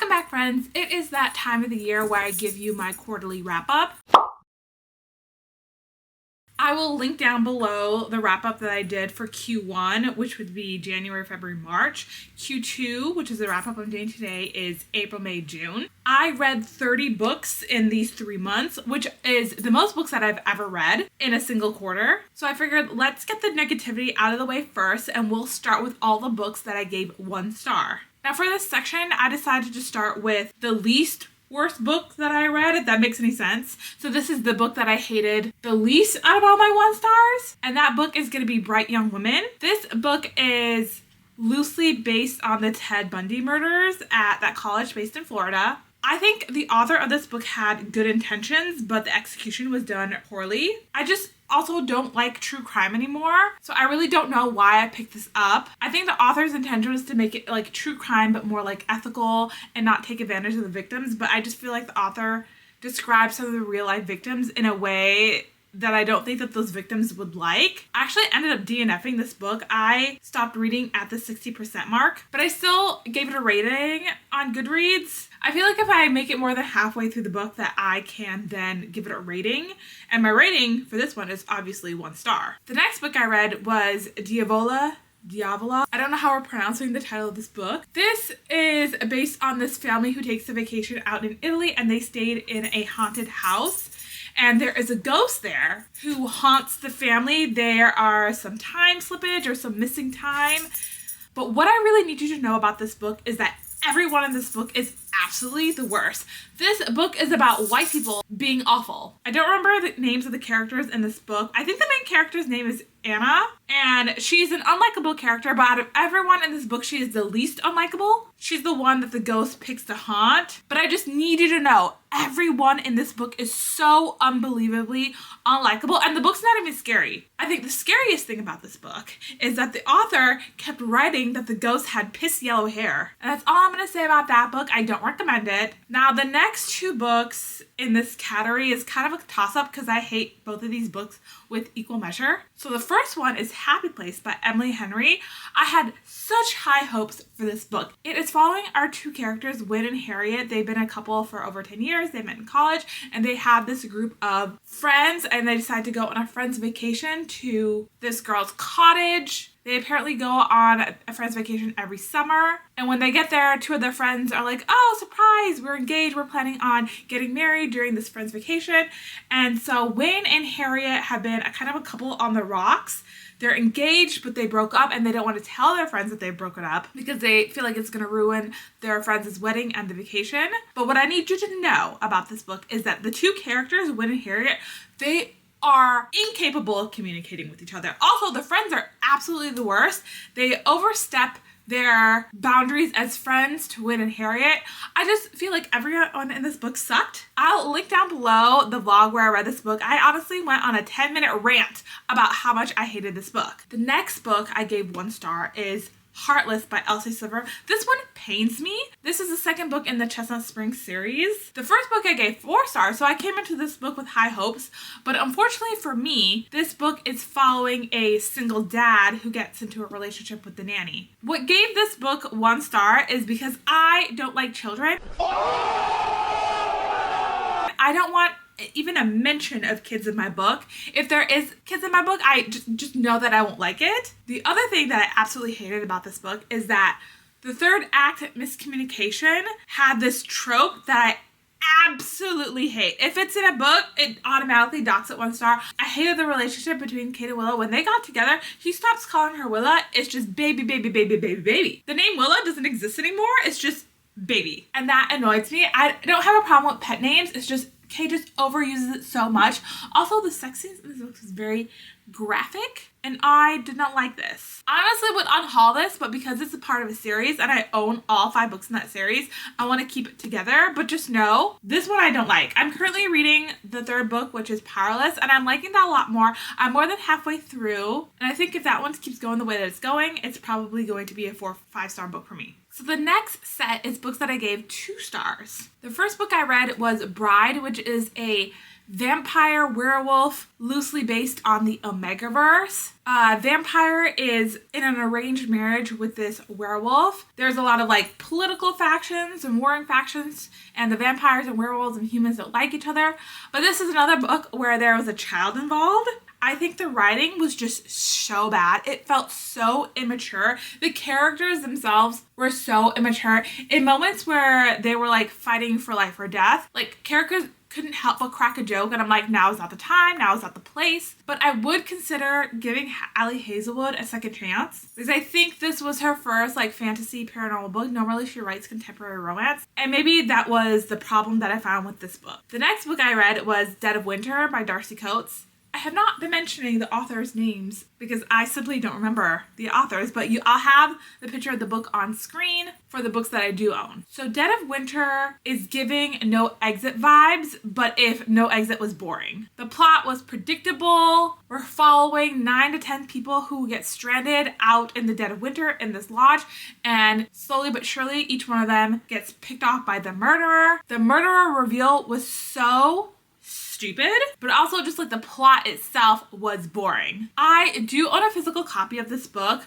Welcome back, friends. It is that time of the year where I give you my quarterly wrap-up. I will link down below the wrap-up that I did for Q1, which would be January, February, March. Q2, which is the wrap-up I'm doing today, is April, May, June. I read 30 books in these 3 months, which is the most books that I've ever read in a single quarter. So I figured let's get the negativity out of the way first, and we'll start with all the books that I gave 1 star. Now for this section, I decided to start with the least worst book that I read, if that makes any sense. So this is the book that I hated the least out of all my 1 stars, and that book is going to be Bright Young Women. This book is loosely based on the Ted Bundy murders at that college based in Florida. I think the author of this book had good intentions, but the execution was done poorly. I just also don't like true crime anymore, so I really don't know why I picked this up. I think the author's intention was to make it like true crime, but more like ethical and not take advantage of the victims, but I just feel like the author described some of the real life victims in a way that I don't think that those victims would like. I actually ended up DNFing this book. I stopped reading at the 60% mark, but I still gave it a rating on Goodreads. I feel like if I make it more than halfway through the book that I can then give it a rating, and my rating for this one is obviously 1 star. The next book I read was Diavola. I don't know how we're pronouncing the title of this book. This is based on this family who takes a vacation out in Italy, and they stayed in a haunted house. And there is a ghost there who haunts the family. There are some time slippage or some missing time. But what I really need you to know about this book is that everyone in this book is absolutely the worst. This book is about white people being awful. I don't remember the names of the characters in this book. I think the main character's name is Anna, and she's an unlikable character, but out of everyone in this book, she is the least unlikable. She's the one that the ghost picks to haunt. But I just need you to know, everyone in this book is so unbelievably unlikable, and the book's not even scary. I think the scariest thing about this book is that the author kept writing that the ghost had piss yellow hair. And that's all I'm going to say about that book. I don't recommend it. Now, the next 2 books in this category is kind of a toss-up because I hate both of these books with equal measure. So the first one is Happy Place by Emily Henry. I had such high hopes for this book. It is following our 2 characters, Wynn and Harriet. They've been a couple for over 10 years. They met in college, and they have this group of friends, and they decide to go on a friend's vacation to this girl's cottage. They apparently go on a friend's vacation every summer. And when they get there, 2 of their friends are like, oh, surprise, we're engaged. We're planning on getting married during this friend's vacation. And so Wayne and Harriet have been a kind of a couple on the rocks. They're engaged, but they broke up, and they don't want to tell their friends that they've broken up because they feel like it's going to ruin their friends' wedding and the vacation. But what I need you to know about this book is that the 2 characters, Wynn and Harriet, they are incapable of communicating with each other. Also, the friends are absolutely the worst. They overstep their boundaries as friends to Wynn and Harriet. I just feel like everyone in this book sucked. I'll link down below the vlog where I read this book. I honestly went on a 10-minute rant about how much I hated this book. The next book I gave 1 star is Heartless by Elsie Silver. This one pains me. This is the second book in the Chestnut Springs series. The first book I gave 4 stars, so I came into this book with high hopes, but unfortunately for me, this book is following a single dad who gets into a relationship with the nanny. What gave this book 1 star is because I don't like children. I don't want even a mention of kids in my book. If there is kids in my book, I just know that I won't like it. The other thing that I absolutely hated about this book is that the 3rd act miscommunication had this trope that I absolutely hate. If it's in a book, it automatically docks it 1 star. I hated the relationship between Kate and Willa. When they got together, he stops calling her Willa. It's just baby, baby, baby, baby, baby. The name Willa doesn't exist anymore. It's just baby. And that annoys me. I don't have a problem with pet names. It's just Kay just overuses it so much. Also, the sex scenes in this book is very graphic, and I did not like this. I honestly would unhaul this, but because it's a part of a series and I own all 5 books in that series, I want to keep it together. But just know, this one I don't like. I'm currently reading the 3rd book, which is Powerless, and I'm liking that a lot more. I'm more than halfway through, and I think if that one keeps going the way that it's going, it's probably going to be a 4 or 5 star book for me. So the next set is books that I gave 2 stars. The first book I read was Bride, which is a vampire werewolf loosely based on the Omegaverse. Vampire is in an arranged marriage with this werewolf. There's a lot of like political factions and warring factions, and the vampires and werewolves and humans don't like each other. But this is another book where there was a child involved. I think the writing was just so bad. It felt so immature. The characters themselves were so immature. In moments where they were like fighting for life or death, like characters couldn't help but crack a joke, and I'm like, now is not the time, now is not the place. But I would consider giving Ali Hazelwood a second chance, because I think this was her first like fantasy paranormal book. Normally she writes contemporary romance, and maybe that was the problem that I found with this book. The next book I read was Dead of Winter by Darcy Coates. I have not been mentioning the authors' names because I simply don't remember the authors, but I'll have the picture of the book on screen for the books that I do own. So Dead of Winter is giving No Exit vibes, but if No Exit was boring. The plot was predictable. We're following 9 to 10 people who get stranded out in the dead of winter in this lodge, and slowly but surely each one of them gets picked off by the murderer. The murderer reveal was so stupid, but also just like the plot itself was boring. I do own a physical copy of this book,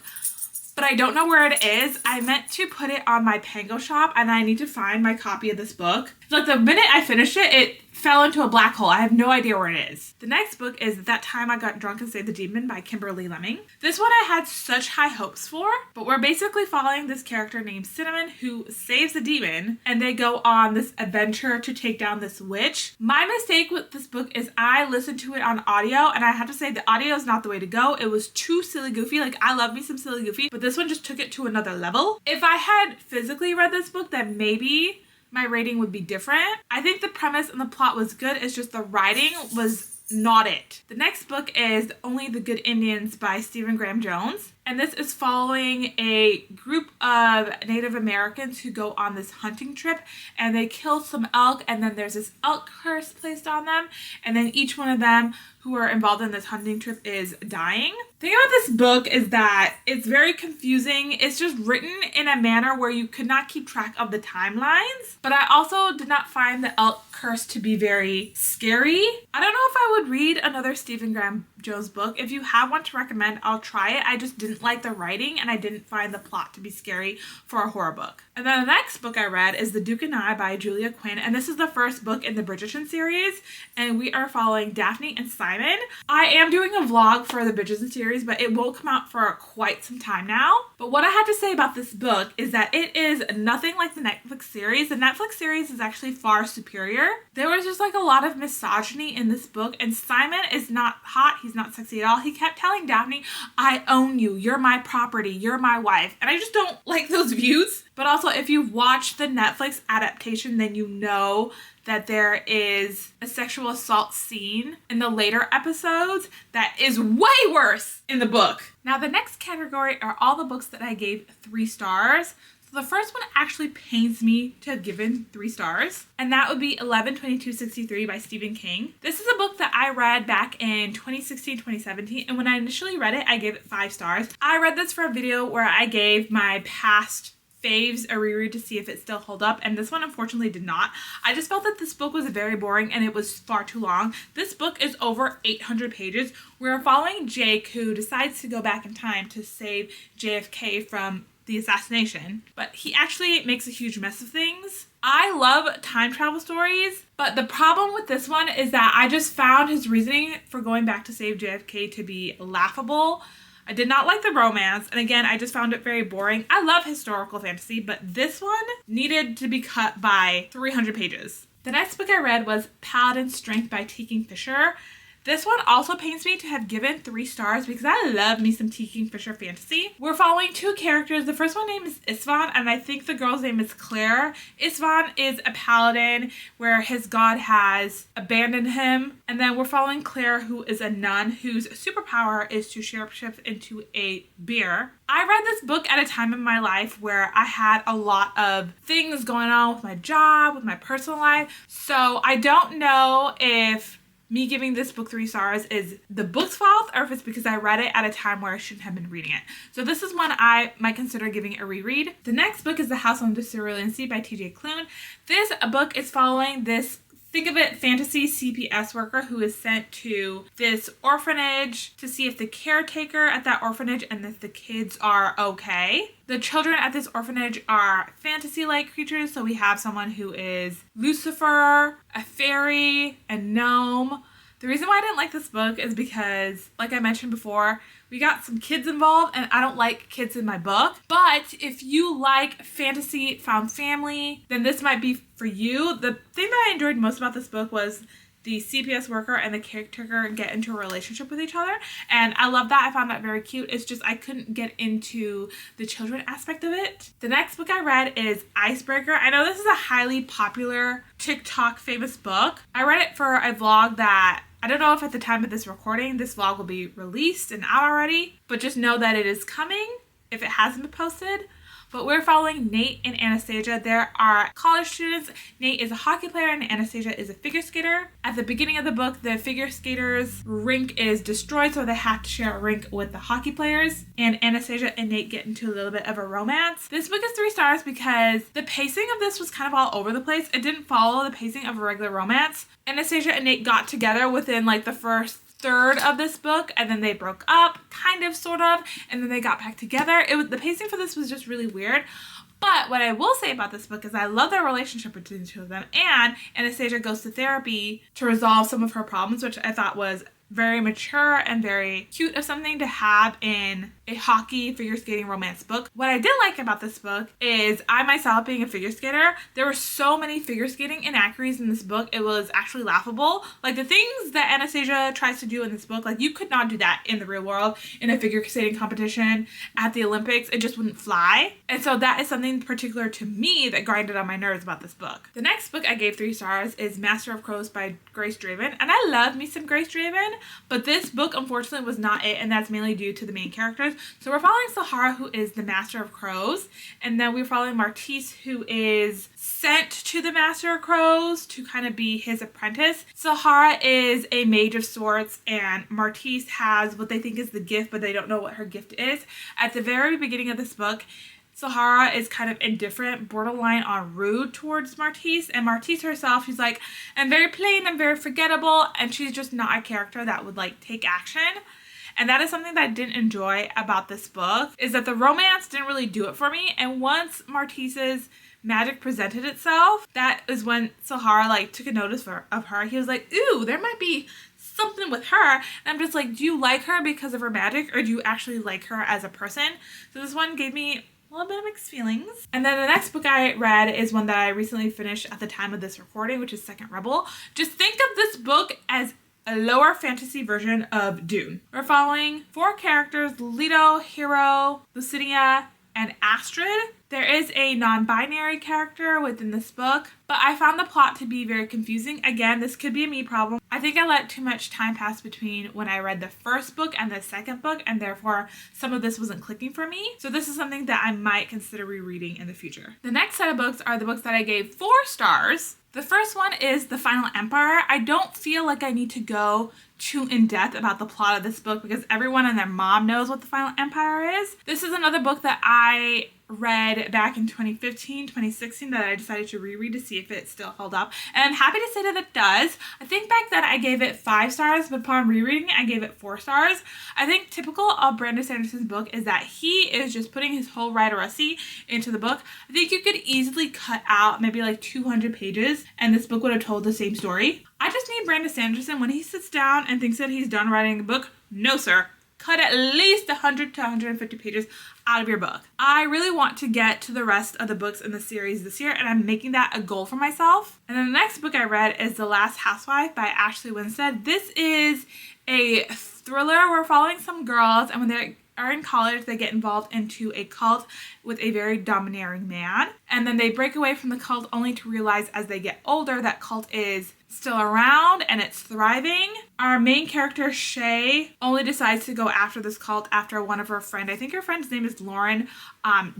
but I don't know where it is. I meant to put it on my Pango shop, and I need to find my copy of this book. Like the minute I finished it, it fell into a black hole. I have no idea where it is. The next book is That Time I Got Drunk and Saved the Demon by Kimberly Lemming. This one I had such high hopes for, but we're basically following this character named Cinnamon who saves a demon, and they go on this adventure to take down this witch. My mistake with this book is I listened to it on audio, and I have to say the audio is not the way to go. It was too silly goofy. Like, I love me some silly goofy, but this one just took it to another level. If I had physically read this book, then maybe my rating would be different. I think the premise and the plot was good. It's just the writing was not it. The next book is Only the Good Indians by Stephen Graham Jones. And this is following a group of Native Americans who go on this hunting trip, and they kill some elk, and then there's this elk curse placed on them, and then each one of them who are involved in this hunting trip is dying. The thing about this book is that it's very confusing. It's just written in a manner where you could not keep track of the timelines, but I also did not find the elk curse to be very scary. I don't know if I would read another Stephen Graham Jones book. If you have one to recommend, I'll try it. I just didn't like the writing, and I didn't find the plot to be scary for a horror book. And then the next book I read is The Duke and I by Julia Quinn, and this is the first book in the Bridgerton series, and we are following Daphne and Simon. I am doing a vlog for the Bridgerton series, but it won't come out for quite some time now. But what I have to say about this book is that it is nothing like the Netflix series. The Netflix series is actually far superior. There was just like a lot of misogyny in this book, and Simon is not hot, he's not sexy at all. He kept telling Daphne, I own you, you're my property, you're my wife. And I just don't like those views. But also, if you've watched the Netflix adaptation, then you know that there is a sexual assault scene in the later episodes that is way worse in the book. Now, the next category are all the books that I gave 3 stars. So the first one actually pains me to have given 3 stars, and that would be 11/22/63 by Stephen King. This is a book that I read back in 2016, 2017, and when I initially read it, I gave it 5 stars. I read this for a video where I gave my past faves a reread to see if it still held up, and this one unfortunately did not. I just felt that this book was very boring and it was far too long. This book is over 800 pages. We're following Jake, who decides to go back in time to save JFK from the assassination, but he actually makes a huge mess of things. I love time travel stories, but the problem with this one is that I just found his reasoning for going back to save JFK to be laughable. I did not like the romance, and again, I just found it very boring. I love historical fantasy, but this one needed to be cut by 300 pages. The next book I read was Paladin Strength by T. Kingfisher. This one also pains me to have given 3 stars because I love me some T. Kingfisher fantasy. We're following 2 characters. The first one name is Isvan, and I think the girl's name is Claire. Isvan is a paladin where his god has abandoned him. And then we're following Claire, who is a nun whose superpower is to shapeshift into a beer. I read this book at a time in my life where I had a lot of things going on with my job, with my personal life. So I don't know if me giving this book 3 stars is the book's fault or if it's because I read it at a time where I shouldn't have been reading it. So this is one I might consider giving a reread. The next book is The House on Cerulean Sea by T.J. Klune. This book is following this, think of it, fantasy CPS worker who is sent to this orphanage to see if the caretaker at that orphanage and if the kids are okay. The children at this orphanage are fantasy-like creatures, so we have someone who is Lucifer, a fairy, a gnome. The reason why I didn't like this book is because, like I mentioned before, we got some kids involved and I don't like kids in my book. But if you like fantasy found family, then this might be for you. The thing that I enjoyed most about this book was the CPS worker and the caretaker get into a relationship with each other. And I love that. I found that very cute. It's just I couldn't get into the children aspect of it. The next book I read is Icebreaker. I know this is a highly popular TikTok famous book. I read it for a vlog that I don't know if at the time of this recording, this vlog will be released and out already, but just know that it is coming if it hasn't been posted. But we're following Nate and Anastasia. There are college students. Nate is a hockey player and Anastasia is a figure skater. At the beginning of the book, the figure skaters' rink is destroyed, so they have to share a rink with the hockey players. And Anastasia and Nate get into a little bit of a romance. This book is 3 stars because the pacing of this was kind of all over the place. It didn't follow the pacing of a regular romance. Anastasia and Nate got together within like the first third of this book and then they broke up, kind of, sort of, and then they got back together. The pacing for this was just really weird. But what I will say about this book is I love the relationship between the two of them, and Anastasia goes to therapy to resolve some of her problems, which I thought was very mature and very cute of something to have in a hockey figure skating romance book. What I did like about this book is I myself being a figure skater, there were so many figure skating inaccuracies in this book. It was actually laughable. Like the things that Anastasia tries to do in this book, like you could not do that in the real world in a figure skating competition at the Olympics. It just wouldn't fly. And so that is something particular to me that grinded on my nerves about this book. The next book I gave 3 stars is Master of Crows by Grace Draven. And I love me some Grace Draven, but this book unfortunately was not it, and that's mainly due to the main characters. So we're following Sahara, who is the Master of Crows, and then we're following Martise, who is sent to the Master of Crows to kind of be his apprentice. Sahara is a mage of sorts, and Martise has what they think is the gift, but they don't know what her gift is. At the very beginning of this book, Sahara is kind of indifferent, borderline on rude towards Martise, and Martise herself, she's like, I'm very plain, I'm very forgettable, and she's just not a character that would like take action. And that is something that I didn't enjoy about this book, is that the romance didn't really do it for me. And once Martise's magic presented itself, that is when Sahara like took a notice of her. He was like, ooh, there might be something with her. And I'm just like, do you like her because of her magic, or do you actually like her as a person? So this one gave me a little bit of mixed feelings. And then the next book I read is one that I recently finished at the time of this recording, which is Second Rebel. Just think of this book as a lower fantasy version of Dune. We're following 4 characters: Leto, Hero, Lucidia, and Astrid. There is a non-binary character within this book, but I found the plot to be very confusing. Again, this could be a me problem. I think I let too much time pass between when I read the first book and the second book, and therefore some of this wasn't clicking for me. So this is something that I might consider rereading in the future. The next set of books are the books that I gave 4 stars. The first one is The Final Empire. I don't feel like I need to go too in-depth about the plot of this book because everyone and their mom knows what The Final Empire is. This is another book that I read back in 2015, 2016 that I decided to reread to see if it still held up. And I'm happy to say that it does. I think back then I gave it 5 stars, but upon rereading it, I gave it 4 stars. I think typical of Brandon Sanderson's book is that he is just putting his whole writeressy into the book. I think you could easily cut out maybe like 200 pages and this book would have told the same story. I just need Brandon Sanderson, when he sits down and thinks that he's done writing a book, no sir. Cut at least 100 to 150 pages out of your book. I really want to get to the rest of the books in the series this year, and I'm making that a goal for myself. And then the next book I read is The Last Housewife by Ashley Winstead. This is a thriller. We're following some girls, and when they are in college, they get involved into a cult, with a very domineering man. And then they break away from the cult only to realize as they get older that cult is still around and it's thriving. Our main character, Shay, only decides to go after this cult after one of her friends, I think her friend's name is Lauren,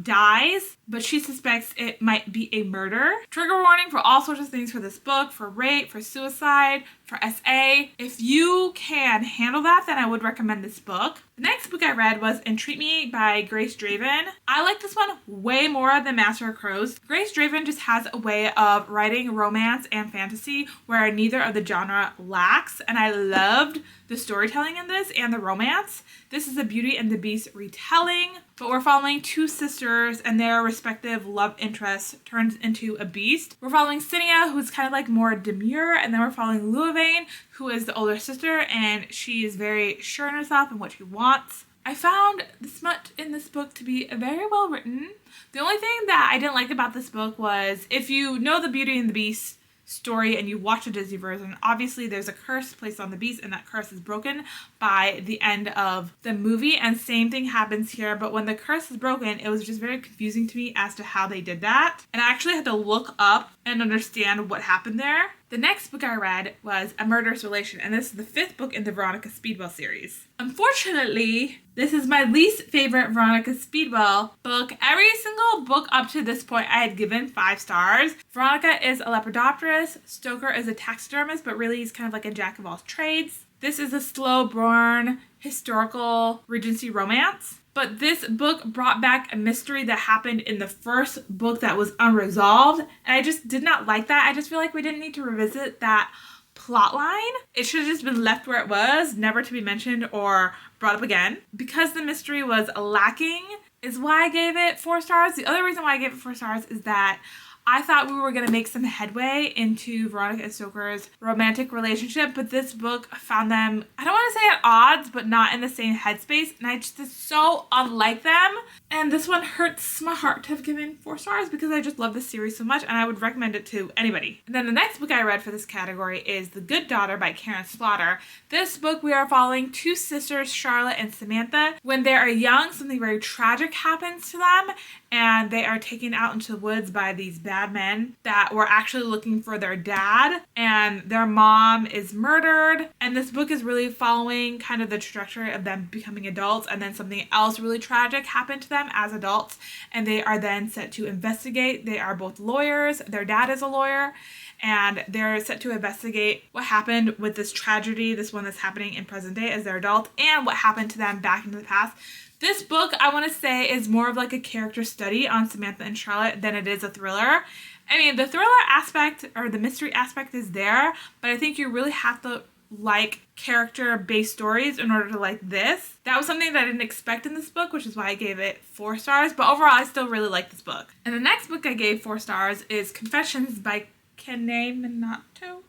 dies, but she suspects it might be a murder. Trigger warning for all sorts of things for this book, for rape, for suicide, for SA. If you can handle that, then I would recommend this book. The next book I read was Entreat Me by Grace Draven. I like this one way more than Master of Crows. Grace Draven just has a way of writing romance and fantasy where neither of the genre lacks, and I loved the storytelling in this and the romance. This is a Beauty and the Beast retelling, but we're following two sisters and their respective love interests turns into a beast. We're following Cinia, who's kind of like more demure, and then we're following Luavain, who is the older sister, and she is very sure in herself and what she wants. I found the smut in this book to be very well written. The only thing that I didn't like about this book was, if you know the Beauty and the Beast story and you watch the Disney version, obviously there's a curse placed on the beast and that curse is broken by the end of the movie, and same thing happens here. But when the curse is broken, it was just very confusing to me as to how they did that, and I actually had to look up and understand what happened there. The next book I read was A Murderous Relation, and this is the 5th book in the Veronica Speedwell series. Unfortunately, this is my least favorite Veronica Speedwell book. Every single book up to this point I had given 5 stars. Veronica is a lepidopterist, Stoker is a taxidermist, but really he's kind of like a jack of all trades. This is a slow burn historical Regency romance. But this book brought back a mystery that happened in the first book that was unresolved, and I just did not like that. I just feel like we didn't need to revisit that plot line. It should have just been left where it was, never to be mentioned or brought up again. Because the mystery was lacking is why I gave it 4 stars. The other reason why I gave it 4 stars is that I thought we were going to make some headway into Veronica and Stoker's romantic relationship, but this book found them, I don't want to say at odds, but not in the same headspace, and I just is so unlike them. And this one hurts my heart to have given 4 stars because I just love this series so much, and I would recommend it to anybody. And then the next book I read for this category is The Good Daughter by Karen Slaughter. This book, we are following 2 sisters, Charlotte and Samantha. When they are young, something very tragic happens to them, and they are taken out into the woods by these bad men that were actually looking for their dad, and their mom is murdered. And this book is really following kind of the trajectory of them becoming adults, and then something else really tragic happened to them as adults, and they are then set to investigate. They are both lawyers. Their dad is a lawyer, and they're set to investigate what happened with this tragedy, this one that's happening in present day as they're adults, and what happened to them back into the past. This book, I want to say, is more of like a character study on Samantha and Charlotte than it is a thriller. I mean, the thriller aspect or the mystery aspect is there, but I think you really have to like character-based stories in order to like this. That was something that I didn't expect in this book, which is why I gave it 4 stars, but overall I still really like this book. And the next book I gave 4 stars is Confessions by Kene Minato.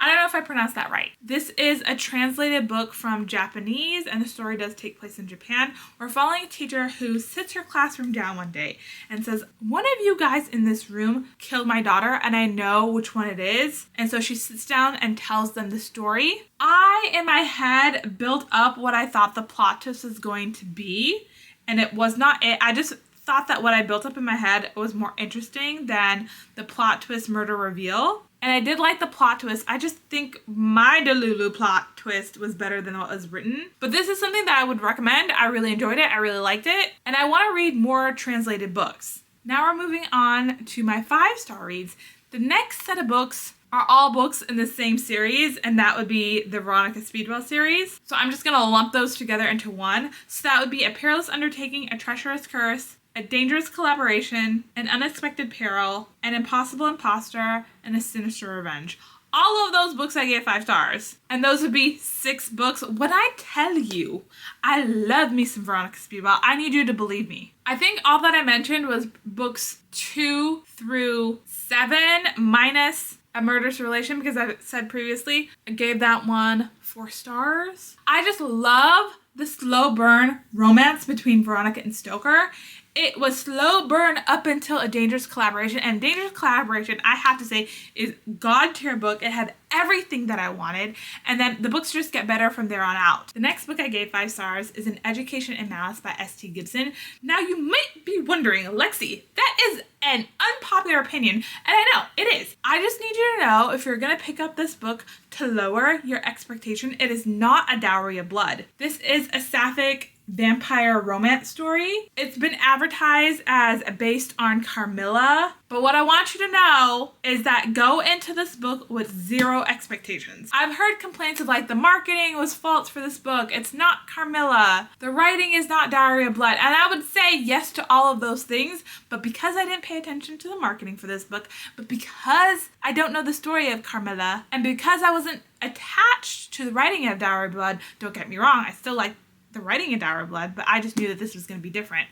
I don't know if I pronounced that right. This is a translated book from Japanese, and the story does take place in Japan. We're following a teacher who sits her classroom down one day and says, "One of you guys in this room killed my daughter, and I know which one it is." And so she sits down and tells them the story. I, in my head, built up what I thought the plot twist was going to be, and it was not it. I just thought that what I built up in my head was more interesting than the plot twist murder reveal. And I did like the plot twist. I just think my Delulu plot twist was better than what was written. But this is something that I would recommend. I really enjoyed it. I really liked it. And I want to read more translated books. Now we're moving on to my 5-star reads. The next set of books are all books in the same series, and that would be the Veronica Speedwell series. So I'm just going to lump those together into one. So that would be A Perilous Undertaking, A Treacherous Curse, A Dangerous Collaboration, An Unexpected Peril, An Impossible Imposter, and A Sinister Revenge. All of those books I gave 5 stars. And those would be 6 books. When I tell you, I love me some Veronica Speedwell, I need you to believe me. I think all that I mentioned was books 2 through 7 minus A Murderous Relation, because I said previously I gave that one 4 stars. I just love the slow burn romance between Veronica and Stoker. It was slow burn up until A Dangerous Collaboration, and Dangerous Collaboration, I have to say, is god tier book. It had everything that I wanted, and then the books just get better from there on out. The next book I gave 5 stars is An Education in Malice by S.T. Gibson. Now you might be wondering, Lexi, that is an unpopular opinion, and I know, it is. I just need you to know, if you're gonna pick up this book, to lower your expectation. It is not a Dowry of Blood. This is a sapphic vampire romance story. It's been advertised as based on Carmilla, but what I want you to know is that go into this book with 0 expectations. I've heard complaints of like the marketing was false for this book. It's not Carmilla. The writing is not Dowry of Blood. And I would say yes to all of those things, but because I didn't pay attention to the marketing for this book, but because I don't know the story of Carmilla, and because I wasn't attached to the writing of Dowry of Blood, don't get me wrong, I still like the writing of Dowry of Blood, but I just knew that this was going to be different.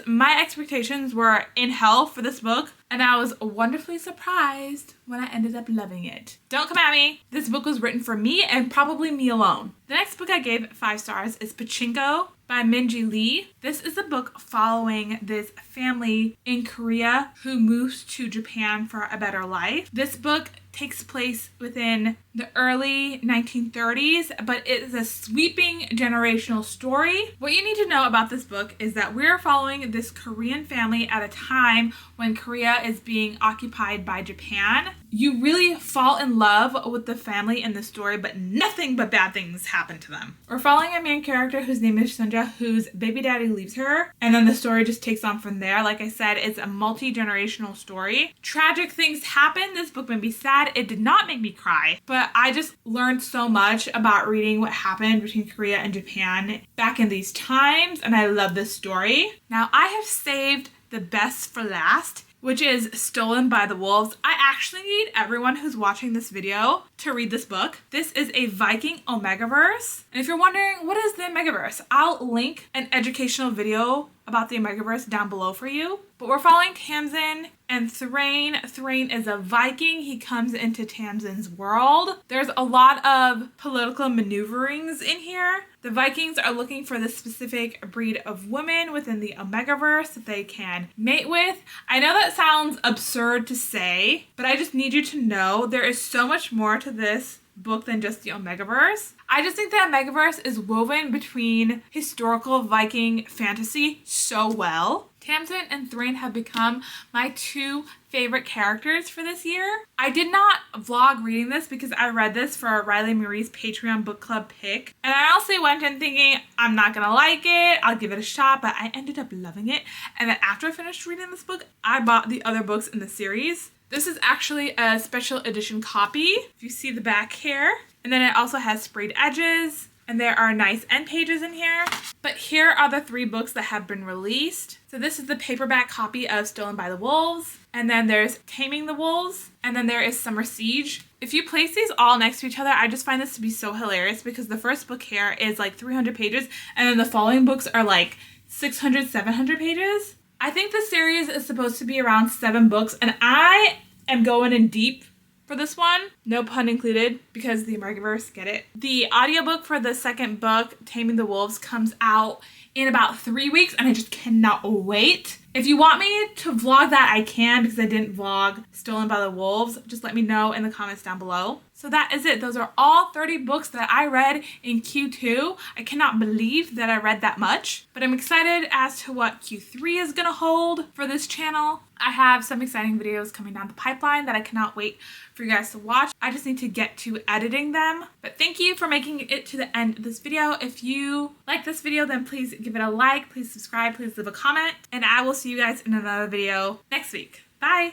My expectations were in hell for this book, and I was wonderfully surprised when I ended up loving it. Don't come at me. This book was written for me and probably me alone. The next book I gave 5 stars is Pachinko by Minji Lee. This is a book following this family in Korea who moves to Japan for a better life. This book takes place within the early 1930s, but it is a sweeping generational story. What you need to know about this book is that we're following this Korean family at a time when Korea is being occupied by Japan. You really fall in love with the family in the story, but nothing but bad things happen to them. We're following a main character whose name is Sunja, whose baby daddy leaves her, and then the story just takes on from there. Like I said, it's a multi-generational story. Tragic things happen. This book made me sad. It did not make me cry, but I just learned so much about reading what happened between Korea and Japan back in these times, and I love this story. Now, I have saved the best for last, which is Stolen by the Wolves. I actually need everyone who's watching this video to read this book. This is a Viking Omegaverse. And if you're wondering, what is the Omegaverse? I'll link an educational video about the Omegaverse down below for you. But we're following Tamsin and Thrain. Thrain is a Viking. He comes into Tamsin's world. There's a lot of political maneuverings in here. The Vikings are looking for this specific breed of women within the Omegaverse that they can mate with. I know that sounds absurd to say, but I just need you to know there is so much more to this book than just the Omegaverse. I just think that Omegaverse is woven between historical Viking fantasy so well. Tamsin and Thrain have become my 2 favorite characters for this year. I did not vlog reading this because I read this for Riley Marie's Patreon book club pick. And I also went in thinking, I'm not gonna like it, I'll give it a shot, but I ended up loving it. And then after I finished reading this book, I bought the other books in the series. This is actually a special edition copy, if you see the back here. And then it also has sprayed edges, and there are nice end pages in here. But here are the 3 books that have been released. So this is the paperback copy of Stolen by the Wolves, and then there's Taming the Wolves, and then there is Summer Siege. If you place these all next to each other, I just find this to be so hilarious because the first book here is like 300 pages, and then the following books are like 600, 700 pages. I think the series is supposed to be around 7 books, and I am going in deep for this one. No pun included, because the Omegaverse, get it? The audiobook for the second book, Taming the Wolves, comes out in about 3 weeks, and I just cannot wait. If you want me to vlog that, I can, because I didn't vlog Stolen by the Wolves. Just let me know in the comments down below. So that is it. Those are all 30 books that I read in Q2. I cannot believe that I read that much, but I'm excited as to what Q3 is going to hold for this channel. I have some exciting videos coming down the pipeline that I cannot wait for you guys to watch. I just need to get to editing them. But thank you for making it to the end of this video. If you like this video, then please give it a like, please subscribe, please leave a comment, and I will see you guys in another video next week. Bye!